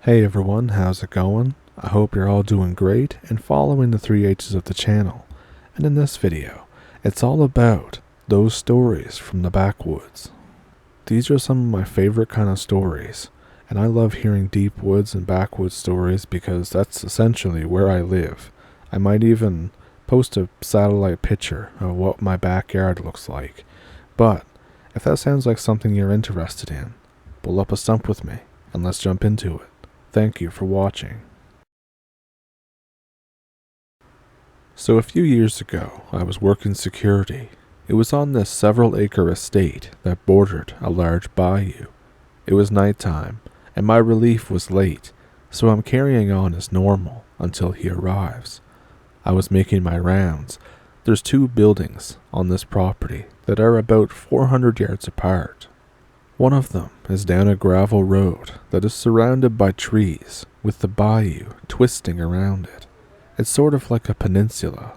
Hey everyone, how's it going? I hope you're all doing great and following the 3H's of the channel. And in this video, it's all about those stories from the backwoods. These are some of my favorite kind of stories, and I love hearing deep woods and backwoods stories because that's essentially where I live. I might even post a satellite picture of what my backyard looks like. But if that sounds like something you're interested in, pull up a stump with me and let's jump into it. Thank you for watching. So a few years ago, I was working security. It was on this several-acre estate that bordered a large bayou. It was nighttime, and my relief was late, so I'm carrying on as normal until he arrives. I was making my rounds. There's two buildings on this property that are about 400 yards apart. One of them is down a gravel road that is surrounded by trees, with the bayou twisting around it. It's sort of like a peninsula.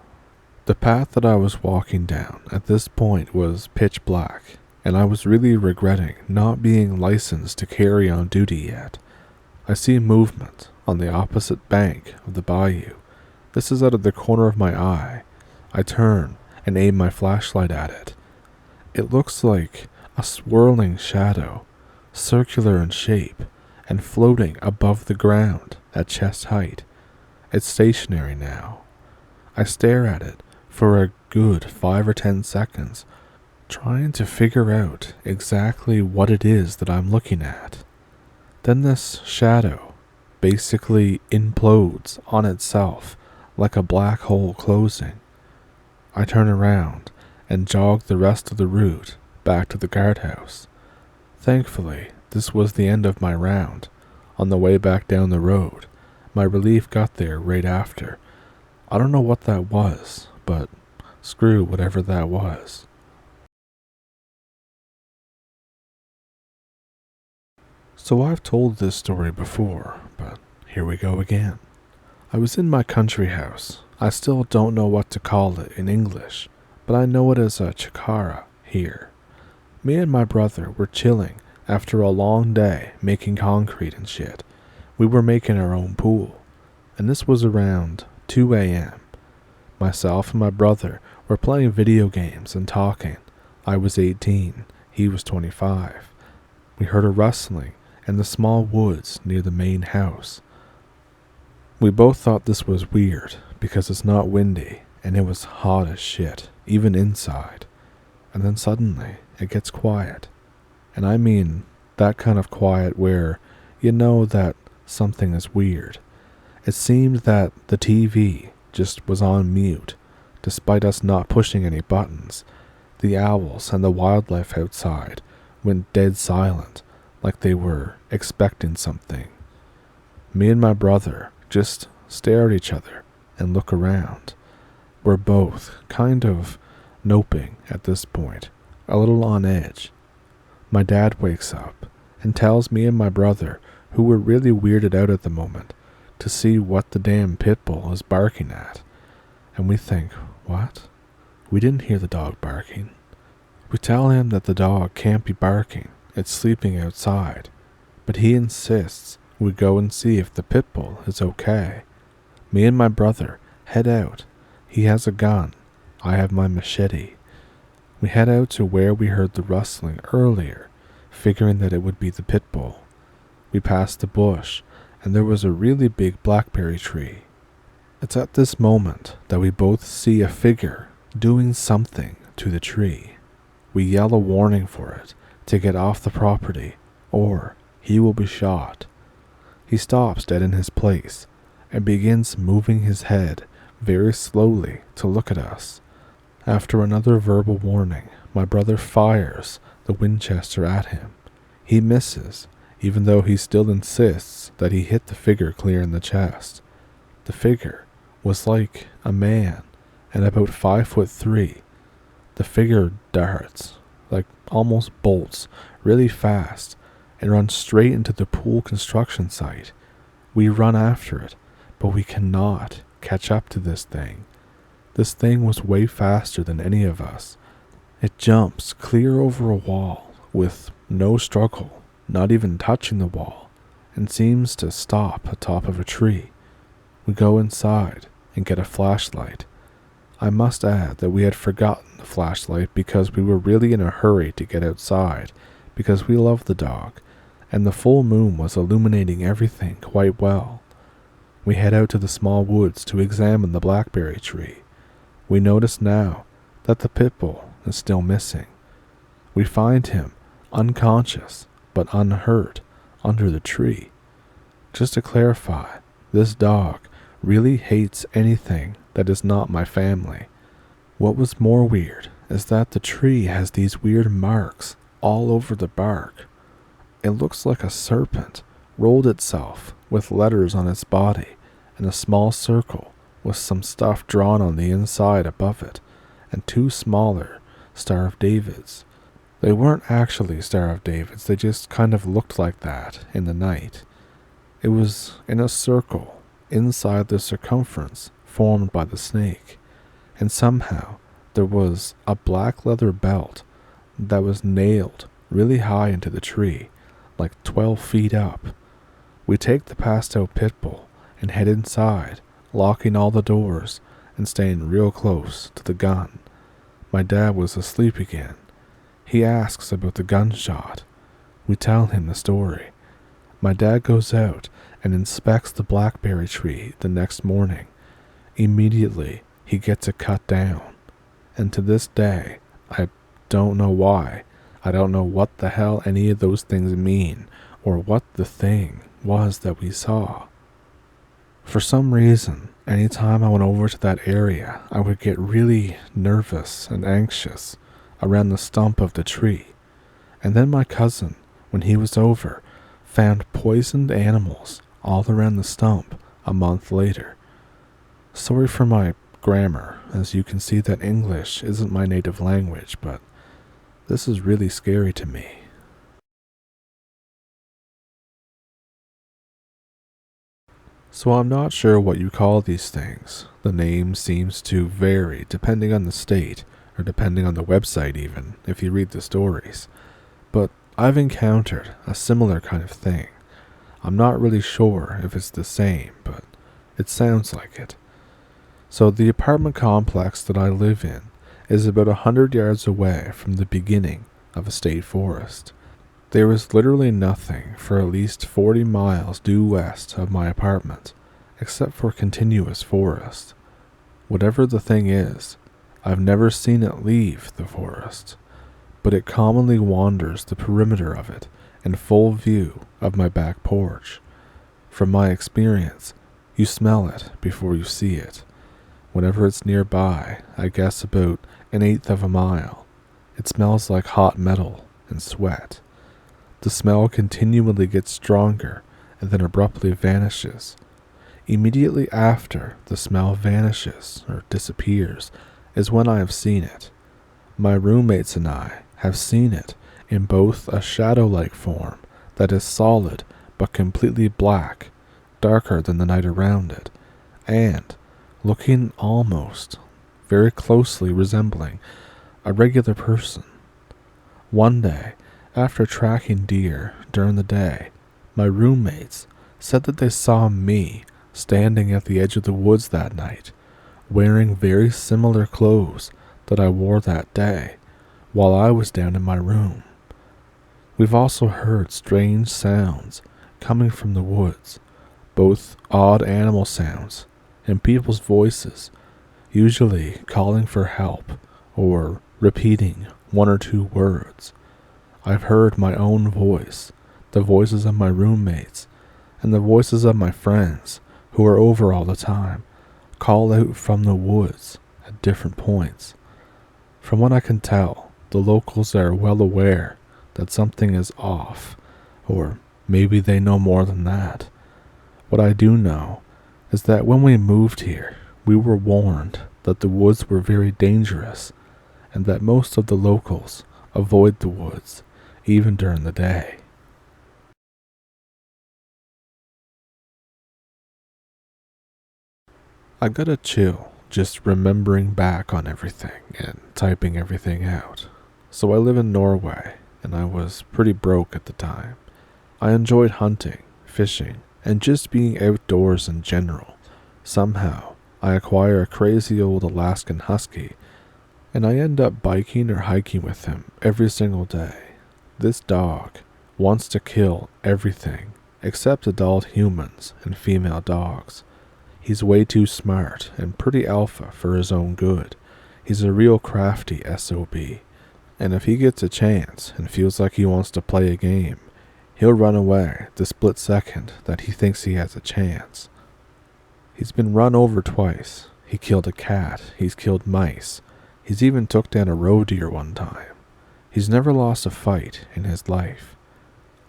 The path that I was walking down at this point was pitch black, and I was really regretting not being licensed to carry on duty yet. I see movement on the opposite bank of the bayou. This is out of the corner of my eye. I turn and aim my flashlight at it. It looks like a swirling shadow, circular in shape, and floating above the ground at chest height. It's stationary now. I stare at it for a good 5 or 10 seconds, trying to figure out exactly what it is that I'm looking at. Then this shadow basically implodes on itself like a black hole closing. I turn around and jog the rest of the route back to the guardhouse. Thankfully, this was the end of my round. On the way back down the road, my relief got there right after. I don't know what that was, but screw whatever that was. So I've told this story before, but here we go again. I was in my country house. I still don't know what to call it in English, but I know it as a chikara here. Me and my brother were chilling after a long day making concrete and shit. We were making our own pool, and this was around 2 a.m. Myself and my brother were playing video games and talking. I was 18, he was 25. We heard a rustling in the small woods near the main house. We both thought this was weird because it's not windy and it was hot as shit, even inside. And then suddenly, it gets quiet. And I mean that kind of quiet where you know that something is weird. It seemed that the TV just was on mute, despite us not pushing any buttons. The owls and the wildlife outside went dead silent, like they were expecting something. Me and my brother just stare at each other and look around. We're both kind of noping at this point, a little on edge. My dad wakes up and tells me and my brother, who were really weirded out at the moment, to see what the damn pit bull is barking at. And we think, what? We didn't hear the dog barking. We tell him that the dog can't be barking, it's sleeping outside, but he insists we go and see if the pit bull is okay. Me and my brother head out. He has a gun. I have my machete. We head out to where we heard the rustling earlier, figuring that it would be the pit bull. We passed the bush, and there was a really big blackberry tree. It's at this moment that we both see a figure doing something to the tree. We yell a warning for it to get off the property, or he will be shot. He stops dead in his place and begins moving his head very slowly to look at us. After another verbal warning, my brother fires the Winchester at him. He misses, even though he still insists that he hit the figure clear in the chest. The figure was like a man and about 5'3". The figure darts, like almost bolts, really fast and runs straight into the pool construction site. We run after it, but we cannot catch up to this thing. This thing was way faster than any of us. It jumps clear over a wall with no struggle, not even touching the wall, and seems to stop atop of a tree. We go inside and get a flashlight. I must add that we had forgotten the flashlight because we were really in a hurry to get outside because we love the dog, and the full moon was illuminating everything quite well. We head out to the small woods to examine the blackberry tree. We notice now that the pit bull is still missing. We find him unconscious but unhurt under the tree. Just to clarify, this dog really hates anything that is not my family. What was more weird is that the tree has these weird marks all over the bark. It looks like a serpent rolled itself with letters on its body and a small circle with some stuff drawn on the inside above it, and two smaller Star of Davids. They weren't actually Star of Davids, they just kind of looked like that in the night. It was in a circle inside the circumference formed by the snake, and somehow there was a black leather belt that was nailed really high into the tree, like 12 feet up. We take the passed out pit bull and head inside, locking all the doors and staying real close to the gun. My dad was asleep again. He asks about the gunshot. We tell him the story. My dad goes out and inspects the blackberry tree the next morning. Immediately, he gets it cut down. And to this day, I don't know why. I don't know what the hell any of those things mean, or what the thing was that we saw. For some reason, anytime I went over to that area, I would get really nervous and anxious around the stump of the tree. And then my cousin, when he was over, found poisoned animals all around the stump a month later. Sorry for my grammar, as you can see that English isn't my native language, but this is really scary to me. So I'm not sure what you call these things. The name seems to vary depending on the state, or depending on the website even, if you read the stories. But I've encountered a similar kind of thing. I'm not really sure if it's the same, but it sounds like it. So the apartment complex that I live in is about 100 yards away from the beginning of a state forest. There is literally nothing for at least 40 miles due west of my apartment, except for continuous forest. Whatever the thing is, I've never seen it leave the forest, but it commonly wanders the perimeter of it in full view of my back porch. From my experience, you smell it before you see it. Whenever it's nearby, I guess about 1/8 of a mile, it smells like hot metal and sweat. The smell continually gets stronger and then abruptly vanishes. Immediately after the smell vanishes or disappears is when I have seen it. My roommates and I have seen it in both a shadow-like form that is solid but completely black, darker than the night around it, and looking almost very closely resembling a regular person. One day, after tracking deer during the day, my roommates said that they saw me standing at the edge of the woods that night, wearing very similar clothes that I wore that day while I was down in my room. We've also heard strange sounds coming from the woods, both odd animal sounds and people's voices, usually calling for help or repeating one or two words. I've heard my own voice, the voices of my roommates, and the voices of my friends who are over all the time, call out from the woods at different points. From what I can tell, the locals are well aware that something is off, or maybe they know more than that. What I do know is that when we moved here, we were warned that the woods were very dangerous, and that most of the locals avoid the woods, even during the day. I got a chill just remembering back on everything and typing everything out. So I live in Norway, and I was pretty broke at the time. I enjoyed hunting, fishing, and just being outdoors in general. Somehow, I acquire a crazy old Alaskan husky, and I end up biking or hiking with him every single day. This dog wants to kill everything except adult humans and female dogs. He's way too smart and pretty alpha for his own good. He's a real crafty SOB, and if he gets a chance and feels like he wants to play a game, he'll run away the split second that he thinks he has a chance. He's been run over twice. He killed a cat. He's killed mice. He's even took down a roe deer one time. He's never lost a fight in his life.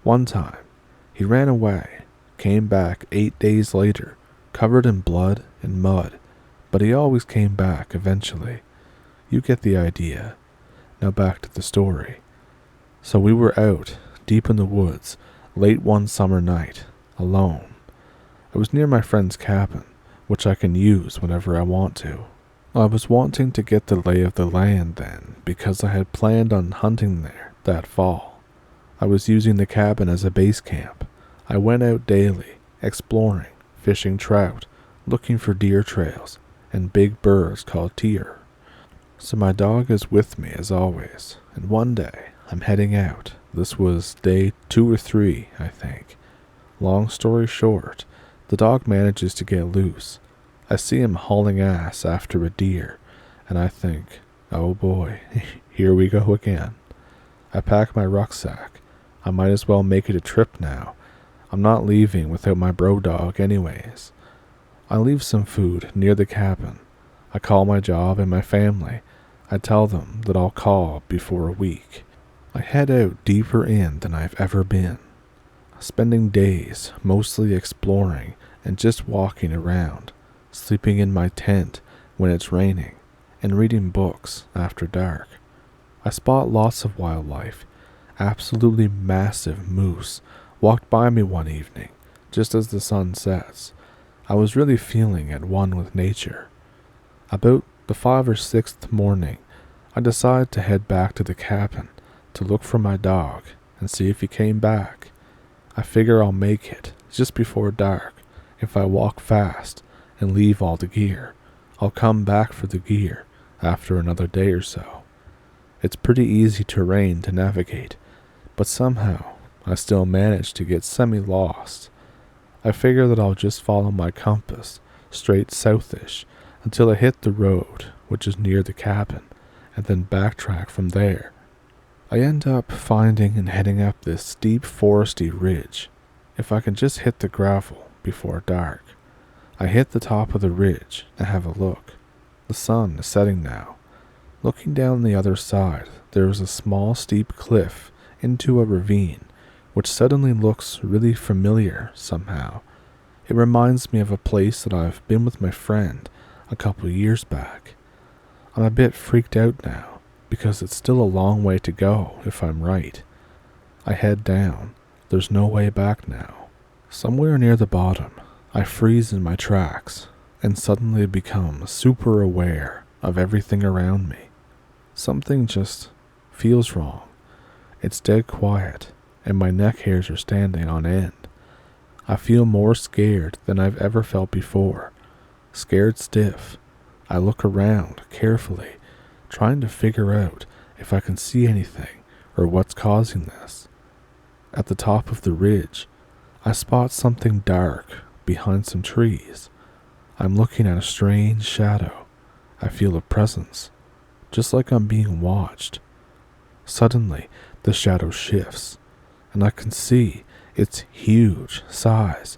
One time, he ran away, came back 8 days later, covered in blood and mud, but he always came back eventually. You get the idea. Now back to the story. So we were out, deep in the woods, late one summer night, alone. I was near my friend's cabin, which I can use whenever I want to. I was wanting to get the lay of the land then, because I had planned on hunting there that fall. I was using the cabin as a base camp. I went out daily, exploring, fishing trout, looking for deer trails, and big birds called deer. So my dog is with me as always, and one day I'm heading out. This was day 2 or 3, I think. Long story short, the dog manages to get loose. I see him hauling ass after a deer, and I think, oh boy, here we go again. I pack my rucksack. I might as well make it a trip now. I'm not leaving without my bro dog anyways. I leave some food near the cabin. I call my job and my family. I tell them that I'll call before a week. I head out deeper in than I've ever been, spending days mostly exploring and just walking around, sleeping in my tent when it's raining, and reading books after dark. I spot lots of wildlife. Absolutely massive moose walked by me one evening, just as the sun sets. I was really feeling at one with nature. About the 5th or 6th morning, I decide to head back to the cabin to look for my dog and see if he came back. I figure I'll make it just before dark if I walk fast and leave all the gear. I'll come back for the gear after another day or so. It's pretty easy terrain to navigate, but somehow I still manage to get semi-lost. I figure that I'll just follow my compass straight southish until I hit the road, which is near the cabin, and then backtrack from there. I end up finding and heading up this steep foresty ridge. If I can just hit the gravel before dark. I hit the top of the ridge and have a look. The sun is setting now. Looking down the other side, there is a small steep cliff into a ravine, which suddenly looks really familiar somehow. It reminds me of a place that I've been with my friend a couple years back. I'm a bit freaked out now, because it's still a long way to go if I'm right. I head down. There's no way back now. Somewhere near the bottom, I freeze in my tracks and suddenly become super aware of everything around me. Something just feels wrong. It's dead quiet, and my neck hairs are standing on end. I feel more scared than I've ever felt before. Scared stiff. I look around carefully, trying to figure out if I can see anything or what's causing this. At the top of the ridge, I spot something dark behind some trees. I'm looking at a strange shadow. I feel a presence, just like I'm being watched. Suddenly, the shadow shifts, and I can see its huge size,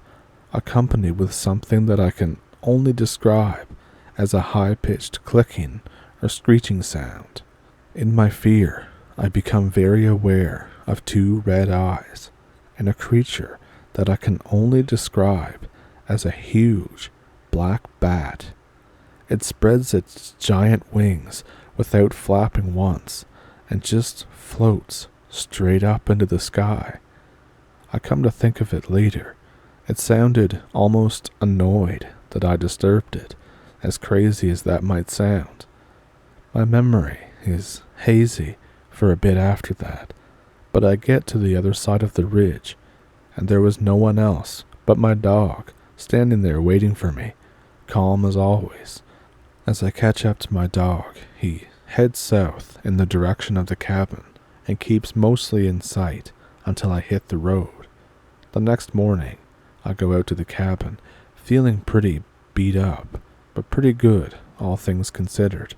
accompanied with something that I can only describe as a high-pitched clicking or screeching sound. In my fear, I become very aware of 2 red eyes and a creature that I can only describe as a huge black bat. It spreads its giant wings without flapping once and just floats straight up into the sky. I come to think of it later, it sounded almost annoyed that I disturbed it, as crazy as that might sound. My memory is hazy for a bit after that, but I get to the other side of the ridge, and there was no one else but my dog standing there waiting for me, calm as always. As I catch up to my dog, he heads south in the direction of the cabin and keeps mostly in sight until I hit the road. The next morning, I go out to the cabin feeling pretty beat up, but pretty good, all things considered.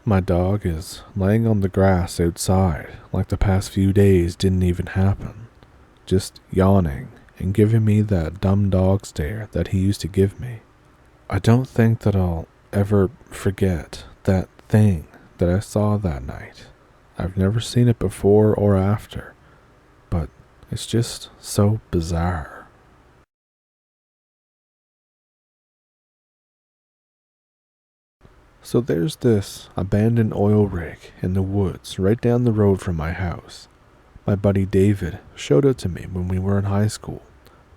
My dog is laying on the grass outside like the past few days didn't even happen, just yawning and giving me that dumb dog stare that he used to give me. I don't think that I'll ever forget that thing that I saw that night. I've never seen it before or after, but it's just so bizarre. So there's this abandoned oil rig in the woods right down the road from my house. My buddy David showed it to me when we were in high school.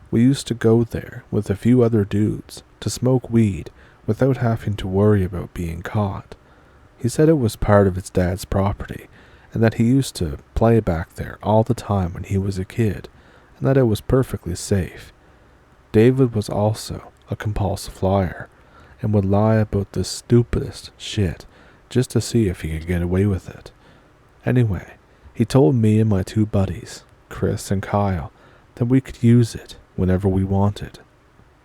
We used to go there with a few other dudes to smoke weed without having to worry about being caught. He said it was part of his dad's property and that he used to play back there all the time when he was a kid and that it was perfectly safe. David was also a compulsive liar and would lie about the stupidest shit just to see if he could get away with it. Anyway, he told me and my two buddies, Chris and Kyle, that we could use it whenever we wanted.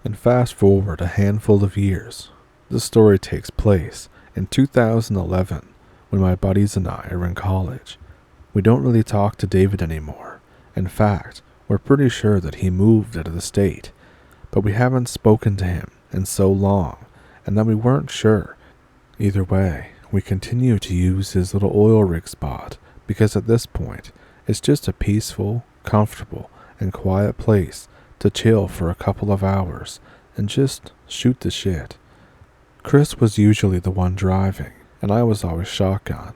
And fast forward a handful of years, the story takes place in 2011 when my buddies and I are in college. We don't really talk to David anymore. In fact, we're pretty sure that he moved out of the state, but we haven't spoken to him in so long and that we weren't sure. Either way, we continue to use his little oil rig spot because at this point, it's just a peaceful, comfortable, and quiet place to chill for a couple of hours and just shoot the shit. Chris was usually the one driving, and I was always shotgun.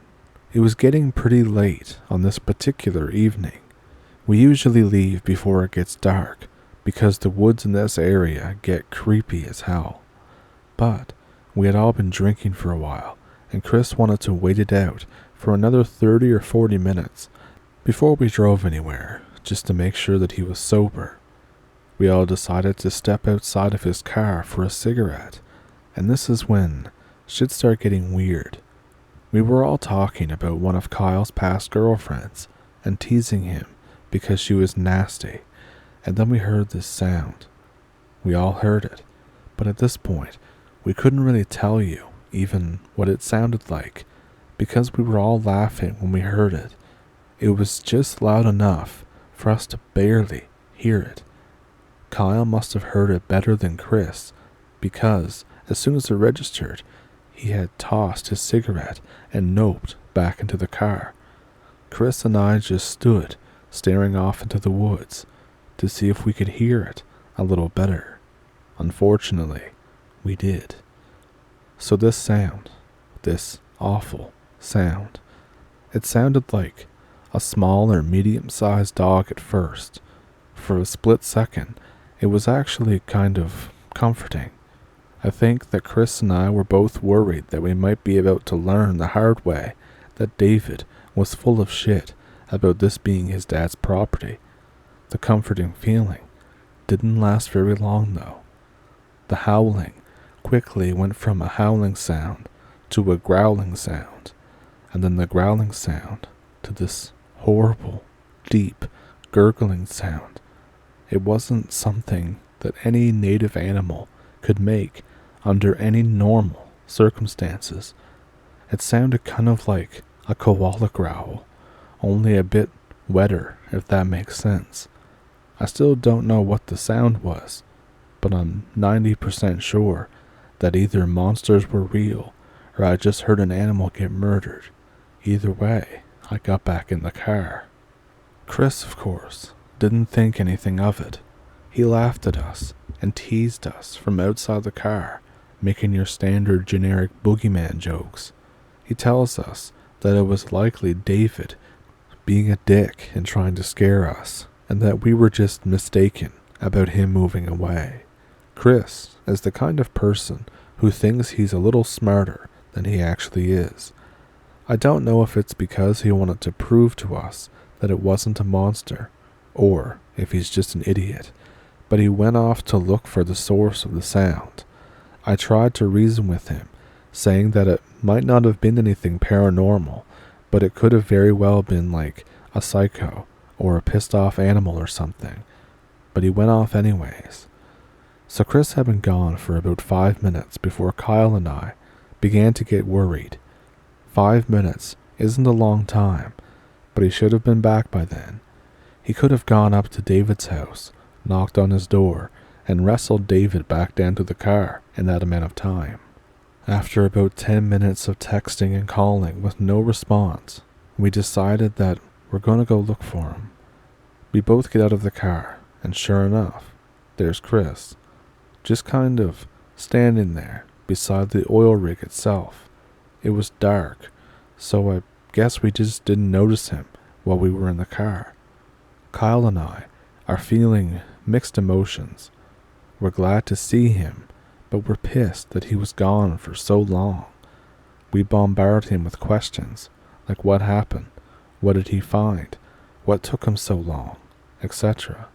It was getting pretty late on this particular evening. We usually leave before it gets dark because the woods in this area get creepy as hell. But we had all been drinking for a while, and Chris wanted to wait it out for another 30 or 40 minutes before we drove anywhere, just to make sure that he was sober. We all decided to step outside of his car for a cigarette, and this is when shit started getting weird. We were all talking about one of Kyle's past girlfriends and teasing him because she was nasty, and then we heard this sound. We all heard it, but at this point, we couldn't really tell you even what it sounded like because we were all laughing when we heard it. It was just loud enough for us to barely hear it. Kyle must have heard it better than Chris because as soon as it registered, he had tossed his cigarette and noped back into the car. Chris and I just stood staring off into the woods to see if we could hear it a little better. Unfortunately, we did. So this sound, this awful sound, it sounded like a small or medium-sized dog at first. For a split second, it was actually kind of comforting. I think that Chris and I were both worried that we might be about to learn the hard way that David was full of shit about this being his dad's property. The comforting feeling didn't last very long though. The howling quickly went from a howling sound to a growling sound, and then the growling sound to this horrible, deep, gurgling sound. It wasn't something that any native animal could make under any normal circumstances. It sounded kind of like a koala growl, only a bit wetter, if that makes sense. I still don't know what the sound was, but I'm 90% sure that either monsters were real or I just heard an animal get murdered. Either way, I got back in the car. Chris, of course, didn't think anything of it. He laughed at us and teased us from outside the car, making your standard generic boogeyman jokes. He tells us that it was likely David being a dick and trying to scare us, and that we were just mistaken about him moving away. Chris is the kind of person who thinks he's a little smarter than he actually is. I don't know if it's because he wanted to prove to us that it wasn't a monster, or if he's just an idiot, but he went off to look for the source of the sound. I tried to reason with him, saying that it might not have been anything paranormal, but it could have very well been like a psycho or a pissed off animal or something. But he went off anyways. So Chris had been gone for about 5 minutes before Kyle and I began to get worried. 5 minutes isn't a long time, but he should have been back by then. He could have gone up to David's house, knocked on his door, and wrestled David back down to the car in that amount of time. After about 10 minutes of texting and calling with no response, we decided that we're going to go look for him. We both get out of the car, and sure enough, there's Chris, just kind of standing there beside the oil rig itself. It was dark, so I guess we just didn't notice him while we were in the car. Kyle and I are feeling mixed emotions. We're glad to see him, but we're pissed that he was gone for so long. We bombard him with questions, like what happened, what did he find, what took him so long, etc.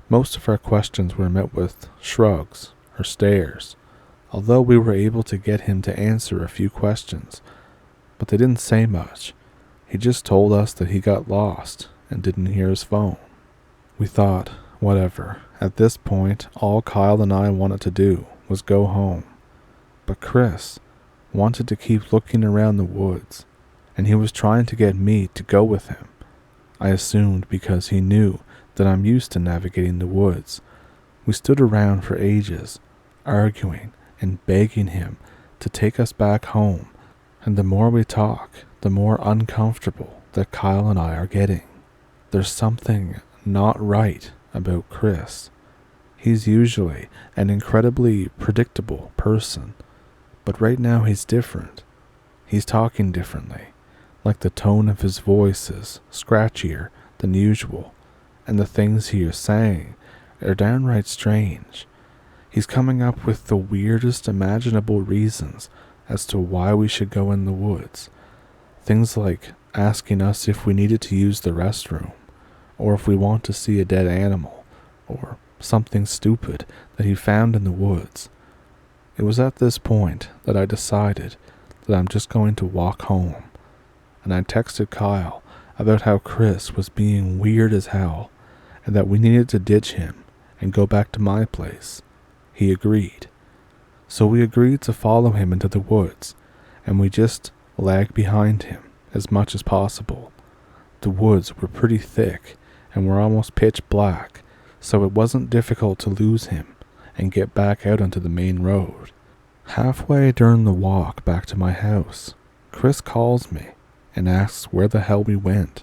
Most of our questions were met with shrugs or stares, although we were able to get him to answer a few questions, but they didn't say much. He just told us that he got lost and didn't hear his phone. We thought, whatever. At this point, all Kyle and I wanted to do was go home. But Chris wanted to keep looking around the woods, and he was trying to get me to go with him. I assumed because he knew that I'm used to navigating the woods. We stood around for ages, arguing and begging him to take us back home, and the more we talk, the more uncomfortable that Kyle and I are getting. There's something not right about Chris. He's usually an incredibly predictable person, but right now he's different. He's talking differently, like the tone of his voice is scratchier than usual, and the things he is saying are downright strange. He's coming up with the weirdest imaginable reasons as to why we should go in the woods. Things like asking us if we needed to use the restroom, or if we want to see a dead animal, or something stupid that he found in the woods. It was at this point that I decided that I'm just going to walk home, and I texted Kyle about how Chris was being weird as hell, and that we needed to ditch him and go back to my place. He agreed. So we agreed to follow him into the woods, and we just lagged behind him as much as possible. The woods were pretty thick and were almost pitch black, so it wasn't difficult to lose him and get back out onto the main road. Halfway during the walk back to my house, Chris calls me and asks where the hell we went.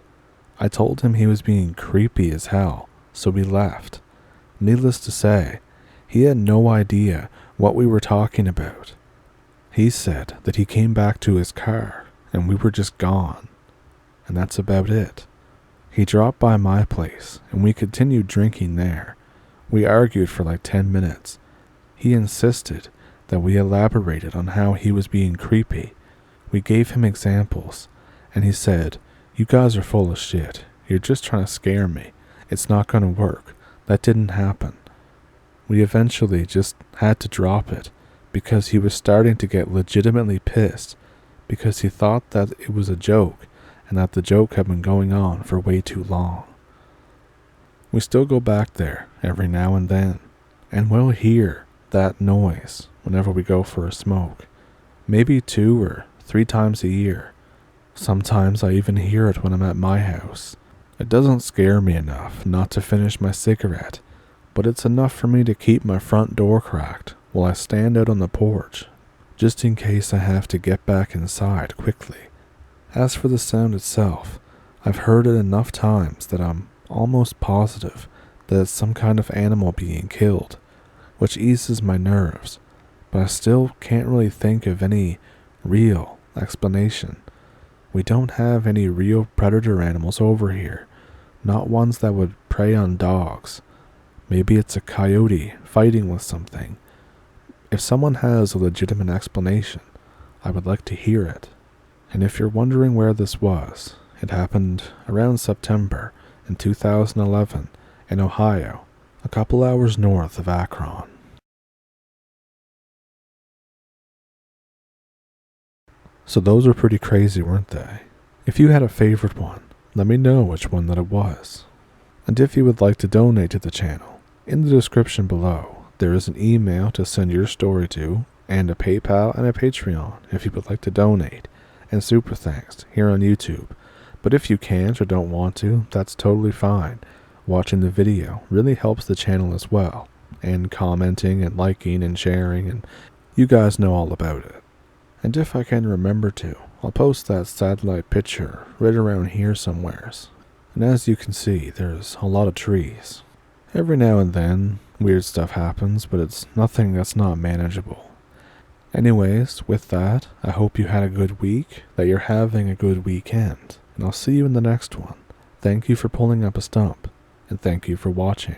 I told him he was being creepy as hell, so we left. Needless to say, he had no idea what we were talking about. He said that he came back to his car and we were just gone, and that's about it. He dropped by my place and we continued drinking there. We argued for like 10 minutes. He insisted that we elaborated on how he was being creepy. We gave him examples, and he said, "You guys are full of shit. You're just trying to scare me. It's not going to work. That didn't happen." We eventually just had to drop it because he was starting to get legitimately pissed because he thought that it was a joke and that the joke had been going on for way too long. We still go back there every now and then, and we'll hear that noise whenever we go for a smoke, maybe 2 or 3 times a year. Sometimes I even hear it when I'm at my house. It doesn't scare me enough not to finish my cigarette, but it's enough for me to keep my front door cracked while I stand out on the porch, just in case I have to get back inside quickly. As for the sound itself, I've heard it enough times that I'm almost positive that it's some kind of animal being killed, which eases my nerves, but I still can't really think of any real explanation. We don't have any real predator animals over here, not ones that would prey on dogs. Maybe it's a coyote fighting with something. If someone has a legitimate explanation, I would like to hear it. And if you're wondering where this was, it happened around September in 2011 in Ohio, a couple hours north of Akron. So those were pretty crazy, weren't they? If you had a favorite one, let me know which one that it was. And if you would like to donate to the channel, in the description below, there is an email to send your story to, and a PayPal and a Patreon if you would like to donate, and super thanks here on YouTube. But if you can't or don't want to, that's totally fine. Watching the video really helps the channel as well, and commenting and liking and sharing, and you guys know all about it. And if I can remember to, I'll post that satellite picture right around here somewheres. And as you can see, there's a lot of trees. Every now and then, weird stuff happens, but it's nothing that's not manageable. Anyways, with that, I hope you had a good week, that you're having a good weekend, and I'll see you in the next one. Thank you for pulling up a stump, and thank you for watching.